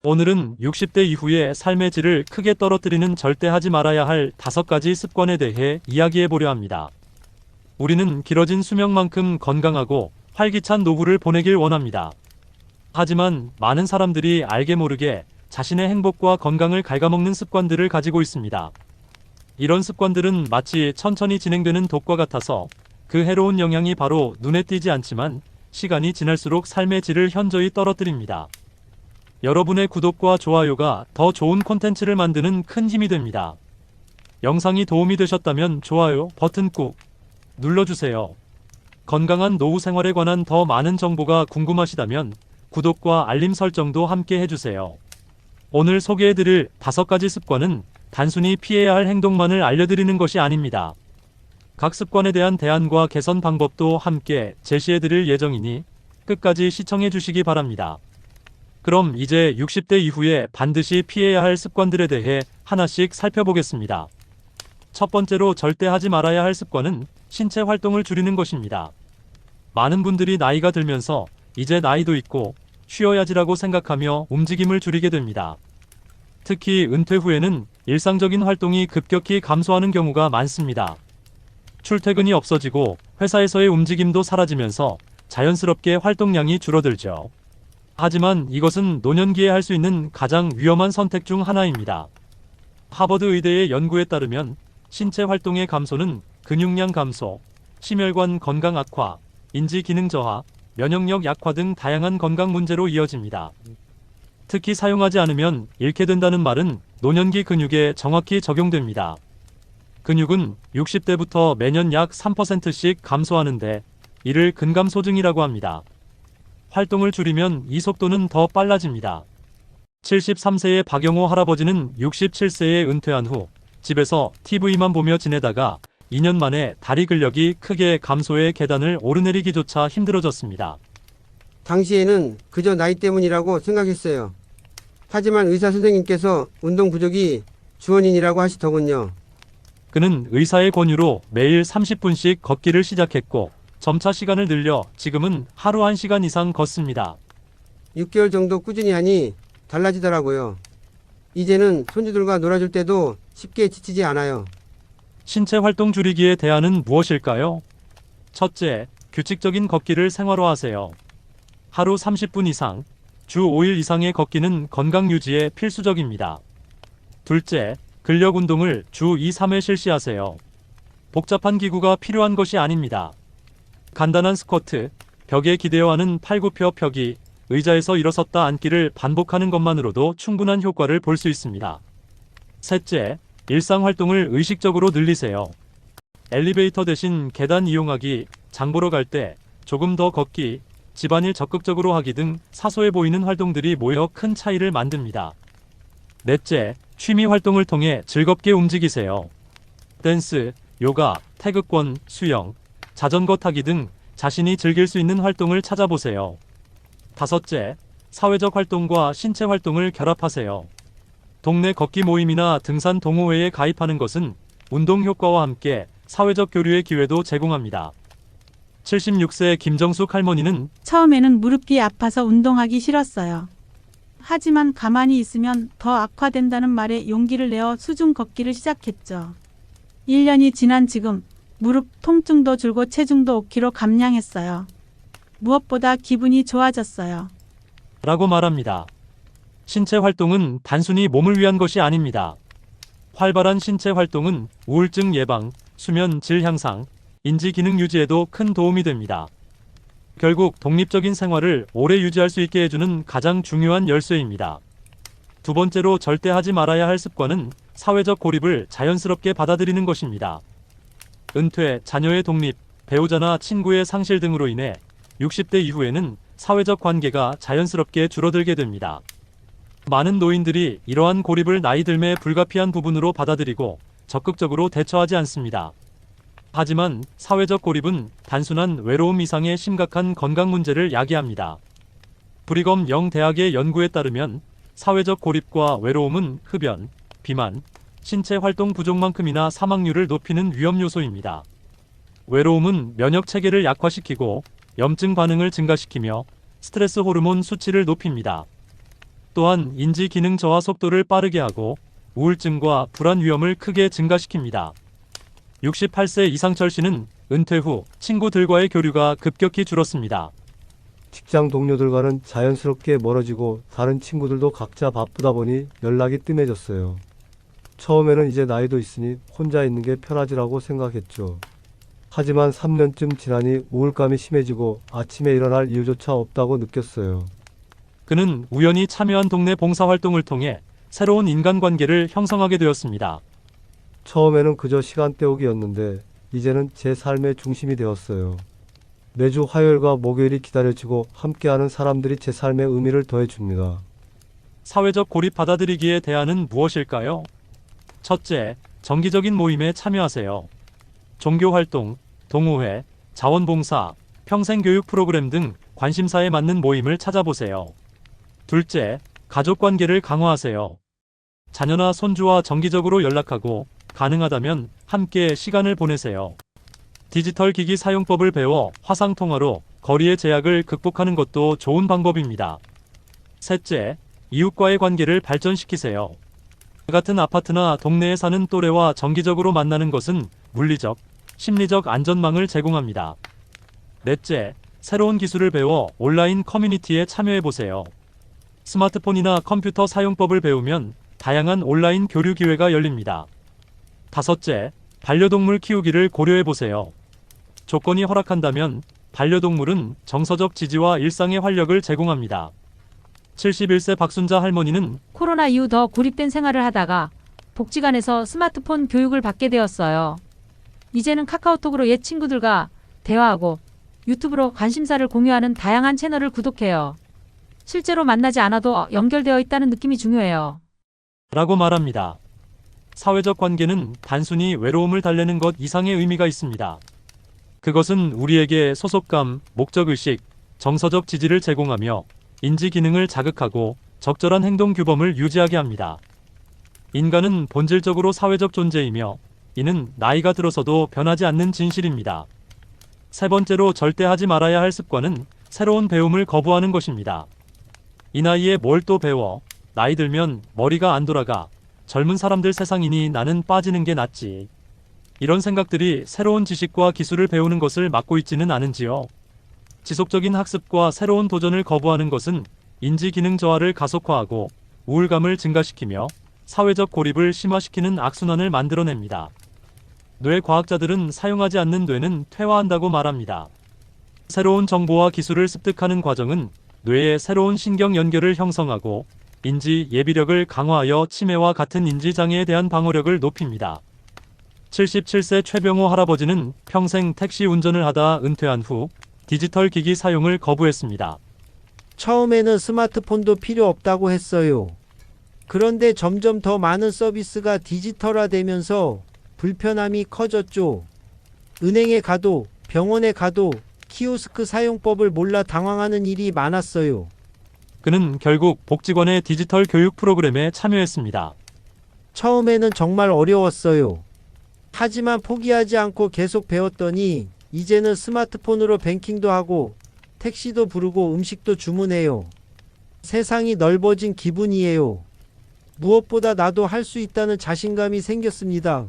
오늘은 60대 이후의 삶의 질을 크게 떨어뜨리는 절대 하지 말아야 할 5가지 습관에 대해 이야기해 보려 합니다. 우리는 길어진 수명만큼 건강하고 활기찬 노후를 보내길 원합니다. 하지만 많은 사람들이 알게 모르게 자신의 행복과 건강을 갉아먹는 습관들을 가지고 있습니다. 이런 습관들은 마치 천천히 진행되는 독과 같아서 그 해로운 영향이 바로 눈에 띄지 않지만 시간이 지날수록 삶의 질을 현저히 떨어뜨립니다. 여러분의 구독과 좋아요가 더 좋은 콘텐츠를 만드는 큰 힘이 됩니다. 영상이 도움이 되셨다면 좋아요 버튼 꾹 눌러주세요. 건강한 노후 생활에 관한 더 많은 정보가 궁금하시다면 구독과 알림 설정도 함께 해주세요. 오늘 소개해드릴 5가지 습관은 단순히 피해야 할 행동만을 알려드리는 것이 아닙니다. 각 습관에 대한 대안과 개선 방법도 함께 제시해드릴 예정이니 끝까지 시청해주시기 바랍니다. 그럼 이제 60대 이후에 반드시 피해야 할 습관들에 대해 하나씩 살펴보겠습니다. 첫 번째로 절대 하지 말아야 할 습관은 신체 활동을 줄이는 것입니다. 많은 분들이 나이가 들면서 이제 나이도 있고 쉬어야지라고 생각하며 움직임을 줄이게 됩니다. 특히 은퇴 후에는 일상적인 활동이 급격히 감소하는 경우가 많습니다. 출퇴근이 없어지고 회사에서의 움직임도 사라지면서 자연스럽게 활동량이 줄어들죠. 하지만 이것은 노년기에 할 수 있는 가장 위험한 선택 중 하나입니다. 하버드 의대의 연구에 따르면 신체 활동의 감소는 근육량 감소, 심혈관 건강 악화, 인지 기능 저하, 면역력 약화 등 다양한 건강 문제로 이어집니다. 특히 사용하지 않으면 잃게 된다는 말은 노년기 근육에 정확히 적용됩니다. 근육은 60대부터 매년 약 3%씩 감소하는데 이를 근감소증이라고 합니다. 활동을 줄이면 이 속도는 더 빨라집니다. 73세의 박영호 할아버지는 67세에 은퇴한 후 집에서 TV만 보며 지내다가 2년 만에 다리 근력이 크게 감소해 계단을 오르내리기조차 힘들어졌습니다. 당시에는 그저 나이 때문이라고 생각했어요. 하지만 의사 선생님께서 운동 부족이 주원인이라고 하시더군요. 그는 의사의 권유로 매일 30분씩 걷기를 시작했고 점차 시간을 늘려 지금은 하루 1시간 이상 걷습니다. 6개월 정도 꾸준히 하니 달라지더라고요. 이제는 손주들과 놀아줄 때도 쉽게 지치지 않아요. 신체 활동 줄이기의 대안은 무엇일까요? 첫째, 규칙적인 걷기를 생활화하세요. 하루 30분 이상, 주 5일 이상의 걷기는 건강 유지에 필수적입니다. 둘째, 근력 운동을 주 2, 3회 실시하세요. 복잡한 기구가 필요한 것이 아닙니다. 간단한 스쿼트, 벽에 기대어 하는 팔굽혀 펴기, 의자에서 일어섰다 앉기를 반복하는 것만으로도 충분한 효과를 볼 수 있습니다. 셋째, 일상 활동을 의식적으로 늘리세요. 엘리베이터 대신 계단 이용하기, 장 보러 갈 때 조금 더 걷기, 집안일 적극적으로 하기 등 사소해 보이는 활동들이 모여 큰 차이를 만듭니다. 넷째, 취미 활동을 통해 즐겁게 움직이세요. 댄스, 요가, 태극권, 수영, 자전거 타기 등 자신이 즐길 수 있는 활동을 찾아보세요. 다섯째, 사회적 활동과 신체 활동을 결합하세요. 동네 걷기 모임이나 등산 동호회에 가입하는 것은 운동 효과와 함께 사회적 교류의 기회도 제공합니다. 76세 김정숙 할머니는 처음에는 무릎이 아파서 운동하기 싫었어요. 하지만 가만히 있으면 더 악화된다는 말에 용기를 내어 수중 걷기를 시작했죠. 1년이 지난 지금 무릎 통증도 줄고 체중도 5kg 감량했어요. 무엇보다 기분이 좋아졌어요. 라고 말합니다. 신체 활동은 단순히 몸을 위한 것이 아닙니다. 활발한 신체 활동은 우울증 예방, 수면 질 향상, 인지 기능 유지에도 큰 도움이 됩니다. 결국 독립적인 생활을 오래 유지할 수 있게 해주는 가장 중요한 열쇠입니다. 두 번째로 절대 하지 말아야 할 습관은 사회적 고립을 자연스럽게 받아들이는 것입니다. 은퇴, 자녀의 독립, 배우자나 친구의 상실 등으로 인해 60대 이후에는 사회적 관계가 자연스럽게 줄어들게 됩니다. 많은 노인들이 이러한 고립을 나이 들매 불가피한 부분으로 받아들이고 적극적으로 대처하지 않습니다. 하지만 사회적 고립은 단순한 외로움 이상의 심각한 건강 문제를 야기합니다. 브리검 영 대학의 연구에 따르면 사회적 고립과 외로움은 흡연, 비만, 신체 활동 부족만큼이나 사망률을 높이는 위험 요소입니다. 외로움은 면역 체계를 약화시키고 염증 반응을 증가시키며 스트레스 호르몬 수치를 높입니다. 또한 인지 기능 저하 속도를 빠르게 하고 우울증과 불안 위험을 크게 증가시킵니다. 68세 이상철 씨는 은퇴 후 친구들과의 교류가 급격히 줄었습니다. 직장 동료들과는 자연스럽게 멀어지고 다른 친구들도 각자 바쁘다 보니 연락이 뜸해졌어요. 처음에는 이제 나이도 있으니 혼자 있는 게 편하지라고 생각했죠. 하지만 3년쯤 지나니 우울감이 심해지고 아침에 일어날 이유조차 없다고 느꼈어요. 그는 우연히 참여한 동네 봉사활동을 통해 새로운 인간관계를 형성하게 되었습니다. 처음에는 그저 시간 때우기였는데 이제는 제 삶의 중심이 되었어요. 매주 화요일과 목요일이 기다려지고 함께하는 사람들이 제 삶에 의미를 더해줍니다. 사회적 고립 받아들이기의 대안은 무엇일까요? 첫째, 정기적인 모임에 참여하세요. 종교활동, 동호회, 자원봉사, 평생교육 프로그램 등 관심사에 맞는 모임을 찾아보세요. 둘째, 가족관계를 강화하세요. 자녀나 손주와 정기적으로 연락하고 가능하다면 함께 시간을 보내세요. 디지털 기기 사용법을 배워 화상통화로 거리의 제약을 극복하는 것도 좋은 방법입니다. 셋째, 이웃과의 관계를 발전시키세요. 같은 아파트나 동네에 사는 또래와 정기적으로 만나는 것은 물리적, 심리적 안전망을 제공합니다. 넷째, 새로운 기술을 배워 온라인 커뮤니티에 참여해보세요. 스마트폰이나 컴퓨터 사용법을 배우면 다양한 온라인 교류 기회가 열립니다. 다섯째, 반려동물 키우기를 고려해보세요. 조건이 허락한다면 반려동물은 정서적 지지와 일상의 활력을 제공합니다. 71세 박순자 할머니는 코로나 이후 더 고립된 생활을 하다가 복지관에서 스마트폰 교육을 받게 되었어요. 이제는 카카오톡으로 옛 친구들과 대화하고 유튜브로 관심사를 공유하는 다양한 채널을 구독해요. 실제로 만나지 않아도 연결되어 있다는 느낌이 중요해요. 라고 말합니다. 사회적 관계는 단순히 외로움을 달래는 것 이상의 의미가 있습니다. 그것은 우리에게 소속감, 목적의식, 정서적 지지를 제공하며 인지 기능을 자극하고 적절한 행동 규범을 유지하게 합니다. 인간은 본질적으로 사회적 존재이며 이는 나이가 들어서도 변하지 않는 진실입니다. 세 번째로 절대 하지 말아야 할 습관은 새로운 배움을 거부하는 것입니다. 이 나이에 뭘 또 배워? 나이 들면 머리가 안 돌아가. 젊은 사람들 세상이니 나는 빠지는 게 낫지. 이런 생각들이 새로운 지식과 기술을 배우는 것을 막고 있지는 않은지요? 지속적인 학습과 새로운 도전을 거부하는 것은 인지 기능 저하를 가속화하고 우울감을 증가시키며 사회적 고립을 심화시키는 악순환을 만들어냅니다. 뇌 과학자들은 사용하지 않는 뇌는 퇴화한다고 말합니다. 새로운 정보와 기술을 습득하는 과정은 뇌의 새로운 신경 연결을 형성하고 인지 예비력을 강화하여 치매와 같은 인지 장애에 대한 방어력을 높입니다. 77세 최병호 할아버지는 평생 택시 운전을 하다 은퇴한 후 디지털 기기 사용을 거부했습니다. 처음에는 스마트폰도 필요 없다고 했어요. 그런데 점점 더 많은 서비스가 디지털화되면서 불편함이 커졌죠. 은행에 가도 병원에 가도 키오스크 사용법을 몰라 당황하는 일이 많았어요. 그는 결국 복지관의 디지털 교육 프로그램에 참여했습니다. 처음에는 정말 어려웠어요. 하지만 포기하지 않고 계속 배웠더니 이제는 스마트폰으로 뱅킹도 하고 택시도 부르고 음식도 주문해요. 세상이 넓어진 기분이에요. 무엇보다 나도 할 수 있다는 자신감이 생겼습니다.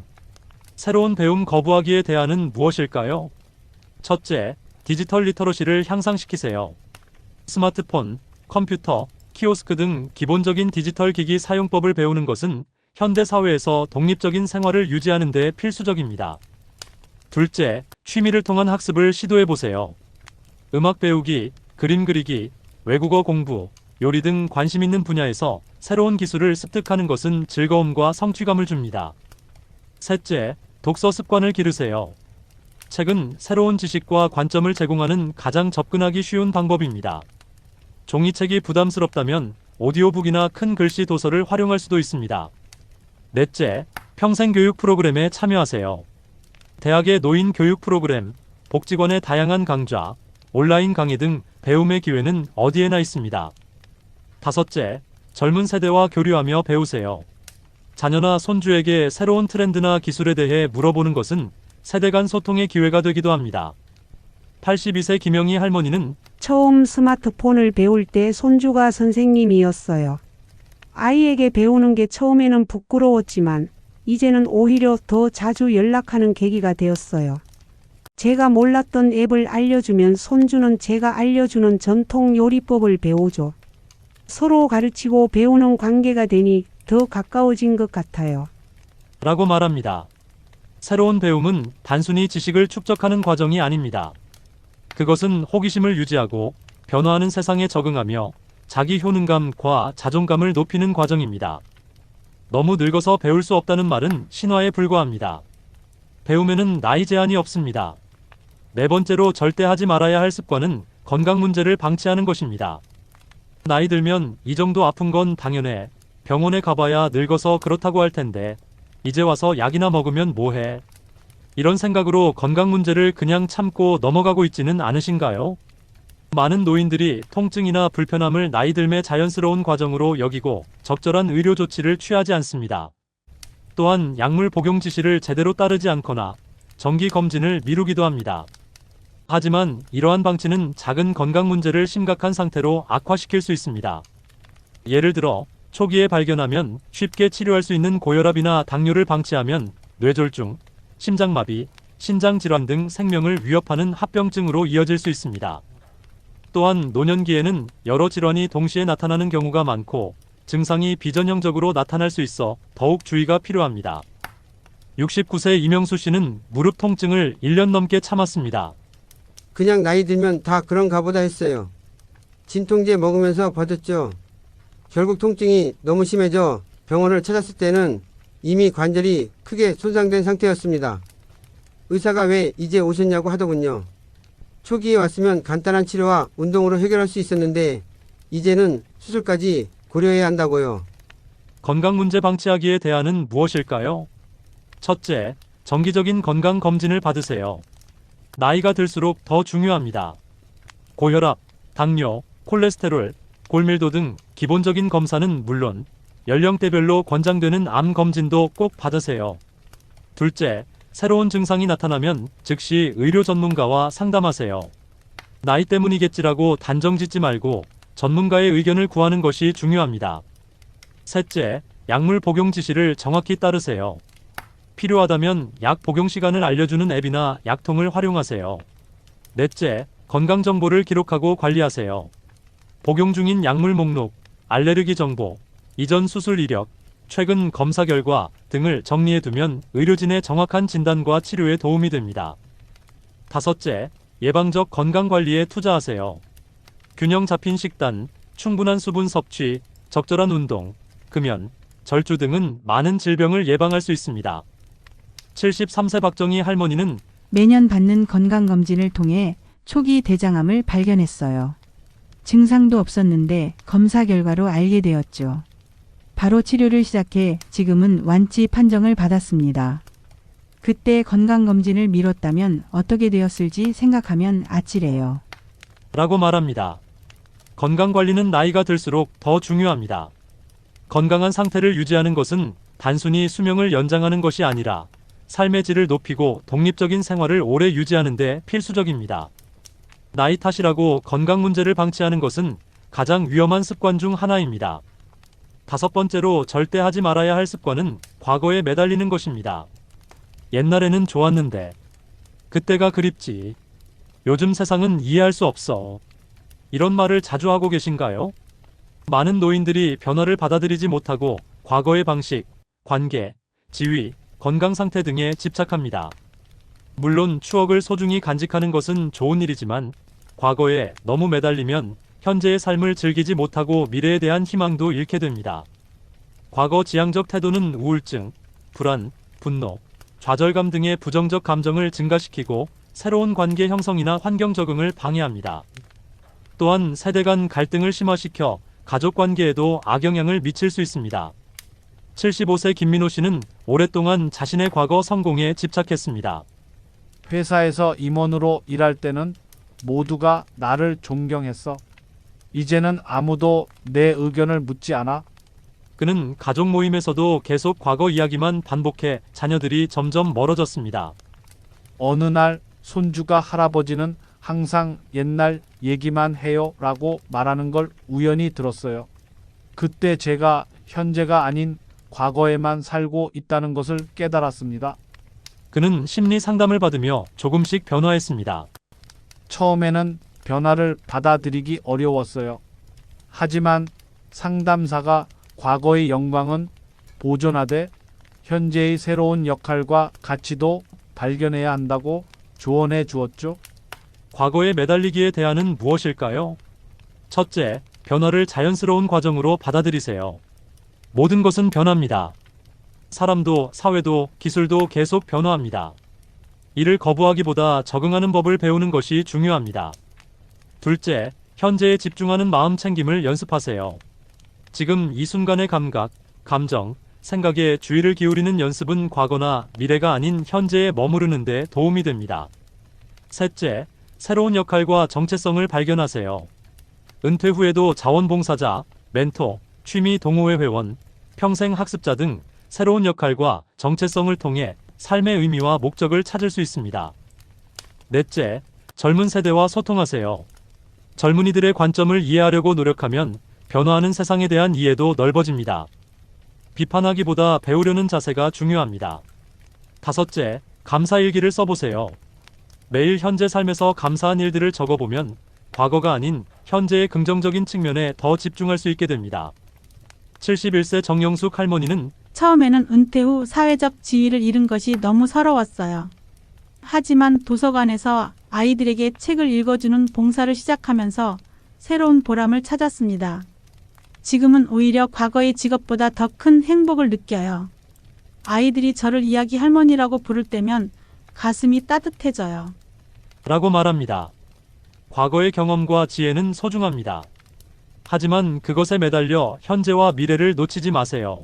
새로운 배움 거부하기의 대안은 무엇일까요? 첫째, 디지털 리터러시를 향상시키세요. 스마트폰, 컴퓨터, 키오스크 등 기본적인 디지털 기기 사용법을 배우는 것은 현대 사회에서 독립적인 생활을 유지하는 데 필수적입니다. 둘째, 취미를 통한 학습을 시도해보세요. 음악 배우기, 그림 그리기, 외국어 공부, 요리 등 관심 있는 분야에서 새로운 기술을 습득하는 것은 즐거움과 성취감을 줍니다. 셋째, 독서 습관을 기르세요. 책은 새로운 지식과 관점을 제공하는 가장 접근하기 쉬운 방법입니다. 종이책이 부담스럽다면 오디오북이나 큰 글씨 도서를 활용할 수도 있습니다. 넷째, 평생교육 프로그램에 참여하세요. 대학의 노인 교육 프로그램, 복지관의 다양한 강좌, 온라인 강의 등 배움의 기회는 어디에나 있습니다. 다섯째, 젊은 세대와 교류하며 배우세요. 자녀나 손주에게 새로운 트렌드나 기술에 대해 물어보는 것은 세대 간 소통의 기회가 되기도 합니다. 82세 김영희 할머니는 처음 스마트폰을 배울 때 손주가 선생님이었어요. 아이에게 배우는 게 처음에는 부끄러웠지만 이제는 오히려 더 자주 연락하는 계기가 되었어요. 제가 몰랐던 앱을 알려주면 손주는 제가 알려주는 전통 요리법을 배우죠. 서로 가르치고 배우는 관계가 되니 더 가까워진 것 같아요. 라고 말합니다. 새로운 배움은 단순히 지식을 축적하는 과정이 아닙니다. 그것은 호기심을 유지하고 변화하는 세상에 적응하며 자기 효능감과 자존감을 높이는 과정입니다. 너무 늙어서 배울 수 없다는 말은 신화에 불과합니다. 배움에는 나이 제한이 없습니다. 네 번째로 절대 하지 말아야 할 습관은 건강 문제를 방치하는 것입니다. 나이 들면 이 정도 아픈 건 당연해. 병원에 가봐야 늙어서 그렇다고 할 텐데 이제 와서 약이나 먹으면 뭐해? 이런 생각으로 건강 문제를 그냥 참고 넘어가고 있지는 않으신가요? 많은 노인들이 통증이나 불편함을 나이 들매 자연스러운 과정으로 여기고 적절한 의료 조치를 취하지 않습니다. 또한 약물 복용 지시를 제대로 따르지 않거나 정기 검진을 미루기도 합니다. 하지만 이러한 방치는 작은 건강 문제를 심각한 상태로 악화시킬 수 있습니다. 예를 들어 초기에 발견하면 쉽게 치료할 수 있는 고혈압이나 당뇨를 방치하면 뇌졸중, 심장마비, 신장질환 등 생명을 위협하는 합병증으로 이어질 수 있습니다. 또한 노년기에는 여러 질환이 동시에 나타나는 경우가 많고 증상이 비전형적으로 나타날 수 있어 더욱 주의가 필요합니다. 69세 이명수 씨는 무릎 통증을 1년 넘게 참았습니다. 그냥 나이 들면 다 그런가 보다 했어요. 진통제 먹으면서 버텼죠. 결국 통증이 너무 심해져 병원을 찾았을 때는 이미 관절이 크게 손상된 상태였습니다. 의사가 왜 이제 오셨냐고 하더군요. 초기에 왔으면 간단한 치료와 운동으로 해결할 수 있었는데 이제는 수술까지 고려해야 한다고요. 건강 문제 방치하기의 대안은 무엇일까요? 첫째, 정기적인 건강 검진을 받으세요. 나이가 들수록 더 중요합니다. 고혈압, 당뇨, 콜레스테롤, 골밀도 등 기본적인 검사는 물론 연령대별로 권장되는 암 검진도 꼭 받으세요. 둘째, 새로운 증상이 나타나면 즉시 의료 전문가와 상담하세요. 나이 때문이겠지라고 단정 짓지 말고 전문가의 의견을 구하는 것이 중요합니다. 셋째, 약물 복용 지시를 정확히 따르세요. 필요하다면 약 복용 시간을 알려주는 앱이나 약통을 활용하세요. 넷째, 건강 정보를 기록하고 관리하세요. 복용 중인 약물 목록, 알레르기 정보, 이전 수술 이력, 최근 검사 결과 등을 정리해두면 의료진의 정확한 진단과 치료에 도움이 됩니다. 다섯째, 예방적 건강관리에 투자하세요. 균형 잡힌 식단, 충분한 수분 섭취, 적절한 운동, 금연, 절주 등은 많은 질병을 예방할 수 있습니다. 73세 박정희 할머니는 매년 받는 건강검진을 통해 초기 대장암을 발견했어요. 증상도 없었는데 검사 결과로 알게 되었죠. 바로 치료를 시작해 지금은 완치 판정을 받았습니다. 그때 건강검진을 미뤘다면 어떻게 되었을지 생각하면 아찔해요. 라고 말합니다. 건강관리는 나이가 들수록 더 중요합니다. 건강한 상태를 유지하는 것은 단순히 수명을 연장하는 것이 아니라 삶의 질을 높이고 독립적인 생활을 오래 유지하는 데 필수적입니다. 나이 탓이라고 건강 문제를 방치하는 것은 가장 위험한 습관 중 하나입니다. 다섯 번째로 절대 하지 말아야 할 습관은 과거에 매달리는 것입니다. 옛날에는 좋았는데, 그때가 그립지. 요즘 세상은 이해할 수 없어. 이런 말을 자주 하고 계신가요? 많은 노인들이 변화를 받아들이지 못하고 과거의 방식, 관계, 지위, 건강 상태 등에 집착합니다. 물론 추억을 소중히 간직하는 것은 좋은 일이지만 과거에 너무 매달리면 현재의 삶을 즐기지 못하고 미래에 대한 희망도 잃게 됩니다. 과거 지향적 태도는 우울증, 불안, 분노, 좌절감 등의 부정적 감정을 증가시키고 새로운 관계 형성이나 환경 적응을 방해합니다. 또한 세대 간 갈등을 심화시켜 가족 관계에도 악영향을 미칠 수 있습니다. 75세 김민호 씨는 오랫동안 자신의 과거 성공에 집착했습니다. 회사에서 임원으로 일할 때는 모두가 나를 존경했어. 이제는 아무도 내 의견을 묻지 않아. 그는 가족 모임에서도 계속 과거 이야기만 반복해 자녀들이 점점 멀어졌습니다. 어느 날 손주가 할아버지는 항상 옛날 얘기만 해요 라고 말하는 걸 우연히 들었어요. 그때 제가 현재가 아닌 과거에만 살고 있다는 것을 깨달았습니다. 그는 심리 상담을 받으며 조금씩 변화했습니다. 처음에는 변화를 받아들이기 어려웠어요. 하지만 상담사가 과거의 영광은 보존하되 현재의 새로운 역할과 가치도 발견해야 한다고 조언해 주었죠. 과거에 매달리기에 대안은 무엇일까요? 첫째, 변화를 자연스러운 과정으로 받아들이세요. 모든 것은 변합니다. 사람도, 사회도, 기술도 계속 변화합니다. 이를 거부하기보다 적응하는 법을 배우는 것이 중요합니다. 둘째, 현재에 집중하는 마음 챙김을 연습하세요. 지금 이 순간의 감각, 감정, 생각에 주의를 기울이는 연습은 과거나 미래가 아닌 현재에 머무르는 데 도움이 됩니다. 셋째, 새로운 역할과 정체성을 발견하세요. 은퇴 후에도 자원봉사자, 멘토, 취미 동호회 회원, 평생 학습자 등 새로운 역할과 정체성을 통해 삶의 의미와 목적을 찾을 수 있습니다. 넷째, 젊은 세대와 소통하세요. 젊은이들의 관점을 이해하려고 노력하면 변화하는 세상에 대한 이해도 넓어집니다. 비판하기보다 배우려는 자세가 중요합니다. 다섯째, 감사일기를 써보세요. 매일 현재 삶에서 감사한 일들을 적어보면 과거가 아닌 현재의 긍정적인 측면에 더 집중할 수 있게 됩니다. 71세 정영숙 할머니는 처음에는 은퇴 후 사회적 지위를 잃은 것이 너무 서러웠어요. 하지만 도서관에서 아이들에게 책을 읽어주는 봉사를 시작하면서 새로운 보람을 찾았습니다. 지금은 오히려 과거의 직업보다 더 큰 행복을 느껴요. 아이들이 저를 이야기 할머니라고 부를 때면 가슴이 따뜻해져요. 라고 말합니다. 과거의 경험과 지혜는 소중합니다. 하지만 그것에 매달려 현재와 미래를 놓치지 마세요.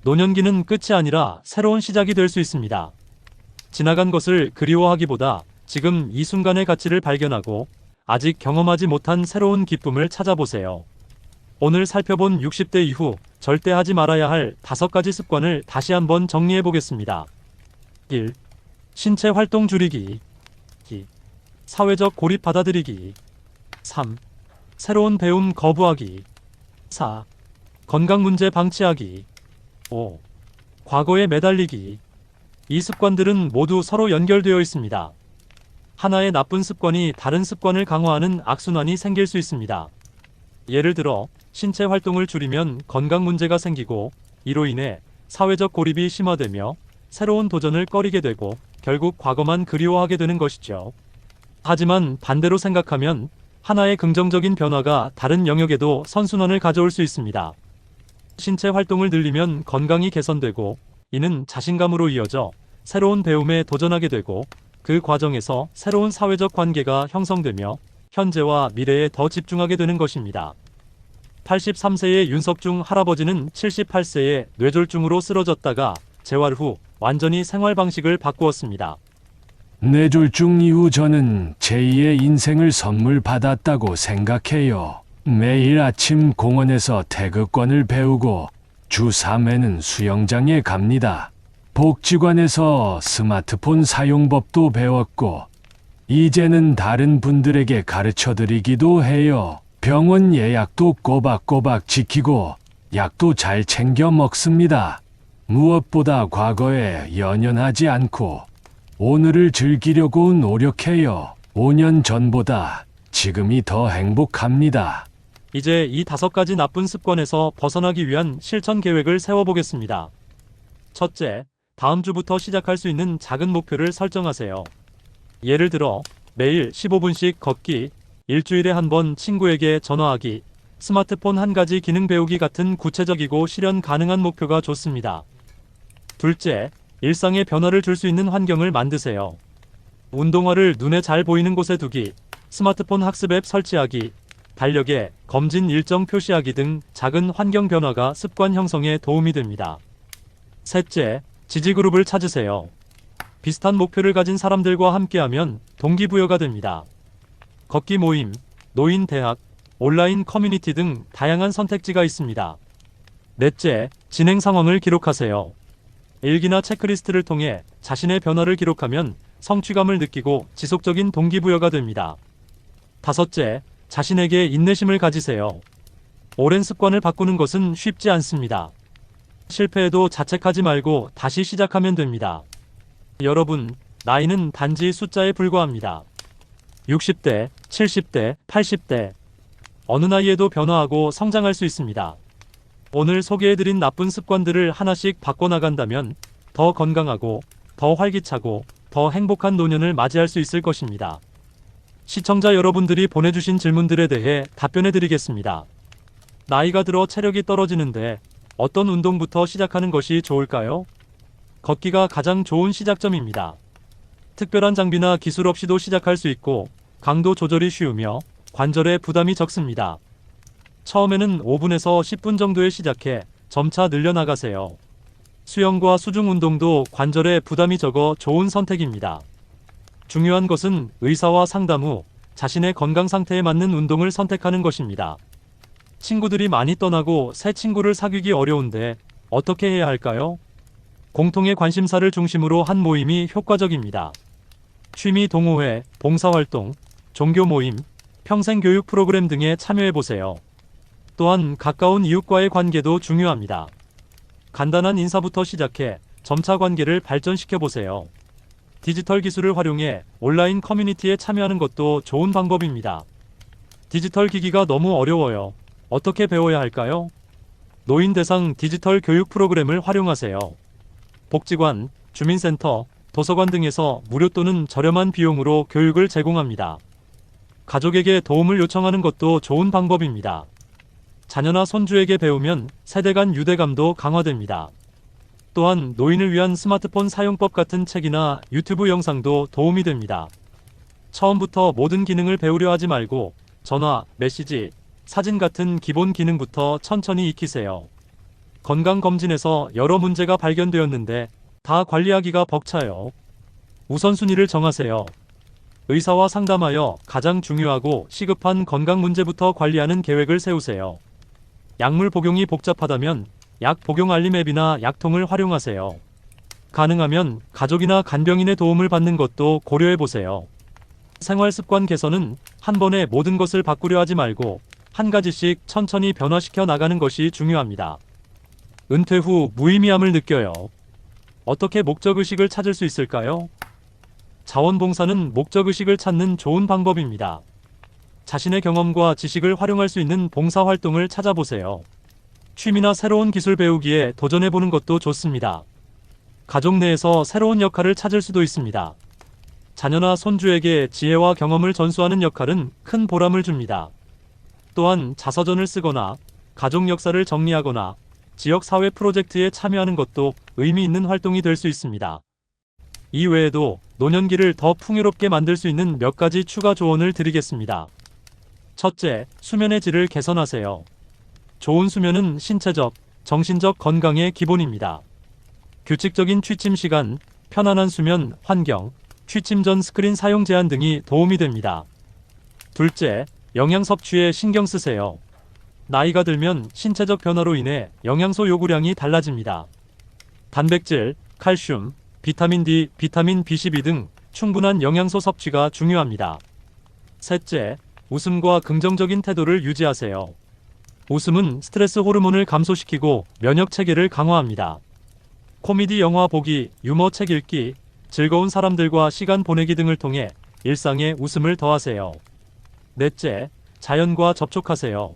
노년기는 끝이 아니라 새로운 시작이 될 수 있습니다. 지나간 것을 그리워하기보다 지금 이 순간의 가치를 발견하고 아직 경험하지 못한 새로운 기쁨을 찾아보세요. 오늘 살펴본 60대 이후 절대 하지 말아야 할 5가지 습관을 다시 한번 정리해 보겠습니다. 1. 신체 활동 줄이기. 2. 사회적 고립 받아들이기. 3. 새로운 배움 거부하기. 4. 건강 문제 방치하기. 5. 과거에 매달리기. 이 습관들은 모두 서로 연결되어 있습니다. 하나의 나쁜 습관이 다른 습관을 강화하는 악순환이 생길 수 있습니다. 예를 들어 신체 활동을 줄이면 건강 문제가 생기고 이로 인해 사회적 고립이 심화되며 새로운 도전을 꺼리게 되고 결국 과거만 그리워하게 되는 것이죠. 하지만 반대로 생각하면 하나의 긍정적인 변화가 다른 영역에도 선순환을 가져올 수 있습니다. 신체 활동을 늘리면 건강이 개선되고 이는 자신감으로 이어져 새로운 배움에 도전하게 되고 그 과정에서 새로운 사회적 관계가 형성되며 현재와 미래에 더 집중하게 되는 것입니다. 83세의 윤석중 할아버지는 78세에 뇌졸중으로 쓰러졌다가 재활 후 완전히 생활 방식을 바꾸었습니다. 뇌졸중 이후 저는 제2의 인생을 선물 받았다고 생각해요. 매일 아침 공원에서 태극권을 배우고 주 3회는 수영장에 갑니다. 복지관에서 스마트폰 사용법도 배웠고 이제는 다른 분들에게 가르쳐드리기도 해요. 병원 예약도 꼬박꼬박 지키고 약도 잘 챙겨 먹습니다. 무엇보다 과거에 연연하지 않고 오늘을 즐기려고 노력해요. 5년 전보다 지금이 더 행복합니다. 이제 이 5가지 나쁜 습관에서 벗어나기 위한 실천 계획을 세워보겠습니다. 첫째, 다음 주부터 시작할 수 있는 작은 목표를 설정하세요. 예를 들어 매일 15분씩 걷기, 일주일에 한 번 친구에게 전화하기, 스마트폰 한 가지 기능 배우기 같은 구체적이고 실현 가능한 목표가 좋습니다. 둘째, 일상에 변화를 줄 수 있는 환경을 만드세요. 운동화를 눈에 잘 보이는 곳에 두기, 스마트폰 학습 앱 설치하기, 달력에 검진 일정 표시하기 등 작은 환경 변화가 습관 형성에 도움이 됩니다. 셋째, 지지그룹을 찾으세요. 비슷한 목표를 가진 사람들과 함께하면 동기부여가 됩니다. 걷기 모임, 노인 대학, 온라인 커뮤니티 등 다양한 선택지가 있습니다. 넷째, 진행 상황을 기록하세요. 일기나 체크리스트를 통해 자신의 변화를 기록하면 성취감을 느끼고 지속적인 동기부여가 됩니다. 다섯째, 자신에게 인내심을 가지세요. 오랜 습관을 바꾸는 것은 쉽지 않습니다. 실패해도 자책하지 말고 다시 시작하면 됩니다. 여러분, 나이는 단지 숫자에 불과합니다. 60대, 70대, 80대. 어느 나이에도 변화하고 성장할 수 있습니다. 오늘 소개해드린 나쁜 습관들을 하나씩 바꿔나간다면 더 건강하고, 더 활기차고, 더 행복한 노년을 맞이할 수 있을 것입니다. 시청자 여러분들이 보내주신 질문들에 대해 답변해드리겠습니다. 나이가 들어 체력이 떨어지는데 어떤 운동부터 시작하는 것이 좋을까요? 걷기가 가장 좋은 시작점입니다. 특별한 장비나 기술 없이도 시작할 수 있고 강도 조절이 쉬우며 관절에 부담이 적습니다. 처음에는 5분에서 10분 정도에 시작해 점차 늘려나가세요. 수영과 수중 운동도 관절에 부담이 적어 좋은 선택입니다. 중요한 것은 의사와 상담 후 자신의 건강 상태에 맞는 운동을 선택하는 것입니다. 친구들이 많이 떠나고 새 친구를 사귀기 어려운데 어떻게 해야 할까요? 공통의 관심사를 중심으로 한 모임이 효과적입니다. 취미 동호회, 봉사활동, 종교 모임, 평생교육 프로그램 등에 참여해보세요. 또한 가까운 이웃과의 관계도 중요합니다. 간단한 인사부터 시작해 점차 관계를 발전시켜보세요. 디지털 기술을 활용해 온라인 커뮤니티에 참여하는 것도 좋은 방법입니다. 디지털 기기가 너무 어려워요. 어떻게 배워야 할까요? 노인 대상 디지털 교육 프로그램을 활용하세요. 복지관, 주민센터, 도서관 등에서 무료 또는 저렴한 비용으로 교육을 제공합니다. 가족에게 도움을 요청하는 것도 좋은 방법입니다. 자녀나 손주에게 배우면 세대 간 유대감도 강화됩니다. 또한 노인을 위한 스마트폰 사용법 같은 책이나 유튜브 영상도 도움이 됩니다. 처음부터 모든 기능을 배우려 하지 말고 전화, 메시지, 사진 같은 기본 기능부터 천천히 익히세요. 건강검진에서 여러 문제가 발견되었는데 다 관리하기가 벅차요. 우선순위를 정하세요. 의사와 상담하여 가장 중요하고 시급한 건강 문제부터 관리하는 계획을 세우세요. 약물 복용이 복잡하다면 약 복용 알림 앱이나 약통을 활용하세요. 가능하면 가족이나 간병인의 도움을 받는 것도 고려해보세요. 생활습관 개선은 한 번에 모든 것을 바꾸려 하지 말고 한 가지씩 천천히 변화시켜 나가는 것이 중요합니다. 은퇴 후 무의미함을 느껴요. 어떻게 목적의식을 찾을 수 있을까요? 자원봉사는 목적의식을 찾는 좋은 방법입니다. 자신의 경험과 지식을 활용할 수 있는 봉사활동을 찾아보세요. 취미나 새로운 기술 배우기에 도전해보는 것도 좋습니다. 가족 내에서 새로운 역할을 찾을 수도 있습니다. 자녀나 손주에게 지혜와 경험을 전수하는 역할은 큰 보람을 줍니다. 또한 자서전을 쓰거나 가족 역사를 정리하거나 지역사회 프로젝트에 참여하는 것도 의미 있는 활동이 될 수 있습니다. 이 외에도 노년기를 더 풍요롭게 만들 수 있는 몇 가지 추가 조언을 드리겠습니다. 첫째, 수면의 질을 개선하세요. 좋은 수면은 신체적, 정신적 건강의 기본입니다. 규칙적인 취침 시간, 편안한 수면 환경, 취침 전 스크린 사용 제한 등이 도움이 됩니다. 둘째, 영양 섭취에 신경 쓰세요. 나이가 들면 신체적 변화로 인해 영양소 요구량이 달라집니다. 단백질, 칼슘, 비타민 D, 비타민 B12 등 충분한 영양소 섭취가 중요합니다. 셋째, 웃음과 긍정적인 태도를 유지하세요. 웃음은 스트레스 호르몬을 감소시키고 면역 체계를 강화합니다. 코미디 영화 보기, 유머 책 읽기, 즐거운 사람들과 시간 보내기 등을 통해 일상에 웃음을 더하세요. 넷째, 자연과 접촉하세요.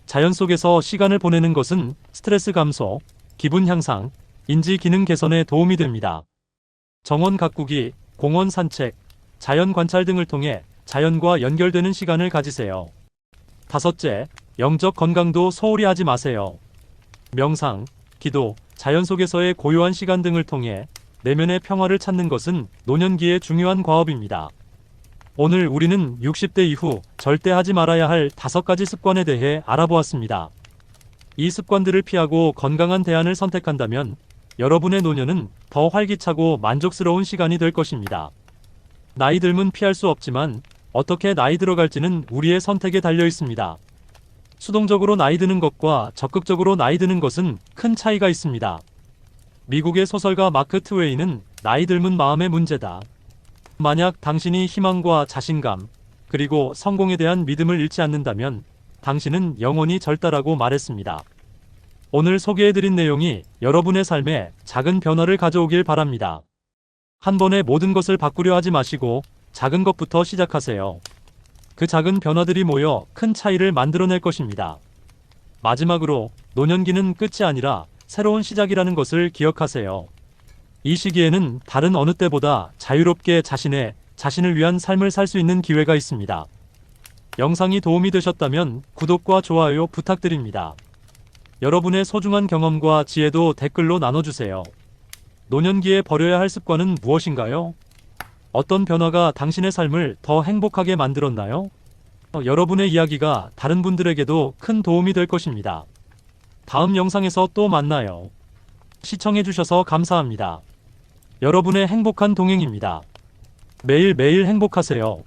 자연 속에서 시간을 보내는 것은 스트레스 감소, 기분 향상, 인지 기능 개선에 도움이 됩니다. 정원 가꾸기, 공원 산책, 자연 관찰 등을 통해 자연과 연결되는 시간을 가지세요. 다섯째, 영적 건강도 소홀히 하지 마세요. 명상, 기도, 자연 속에서의 고요한 시간 등을 통해 내면의 평화를 찾는 것은 노년기의 중요한 과업입니다. 오늘 우리는 60대 이후 절대 하지 말아야 할 5가지 습관에 대해 알아보았습니다. 이 습관들을 피하고 건강한 대안을 선택한다면 여러분의 노년은 더 활기차고 만족스러운 시간이 될 것입니다. 나이 들면 피할 수 없지만 어떻게 나이 들어갈지는 우리의 선택에 달려 있습니다. 수동적으로 나이 드는 것과 적극적으로 나이 드는 것은 큰 차이가 있습니다. 미국의 소설가 마크 트웨이는 나이 들면 마음의 문제다. 만약 당신이 희망과 자신감, 그리고 성공에 대한 믿음을 잃지 않는다면 당신은 영원히 절다라고 말했습니다. 오늘 소개해드린 내용이 여러분의 삶에 작은 변화를 가져오길 바랍니다. 한 번에 모든 것을 바꾸려 하지 마시고 작은 것부터 시작하세요. 그 작은 변화들이 모여 큰 차이를 만들어낼 것입니다. 마지막으로 노년기는 끝이 아니라 새로운 시작이라는 것을 기억하세요. 이 시기에는 다른 어느 때보다 자유롭게 자신을 위한 삶을 살 수 있는 기회가 있습니다. 영상이 도움이 되셨다면 구독과 좋아요 부탁드립니다. 여러분의 소중한 경험과 지혜도 댓글로 나눠주세요. 노년기에 버려야 할 습관은 무엇인가요? 어떤 변화가 당신의 삶을 더 행복하게 만들었나요? 여러분의 이야기가 다른 분들에게도 큰 도움이 될 것입니다. 다음 영상에서 또 만나요. 시청해주셔서 감사합니다. 여러분의 행복한 동행입니다. 매일매일 행복하세요.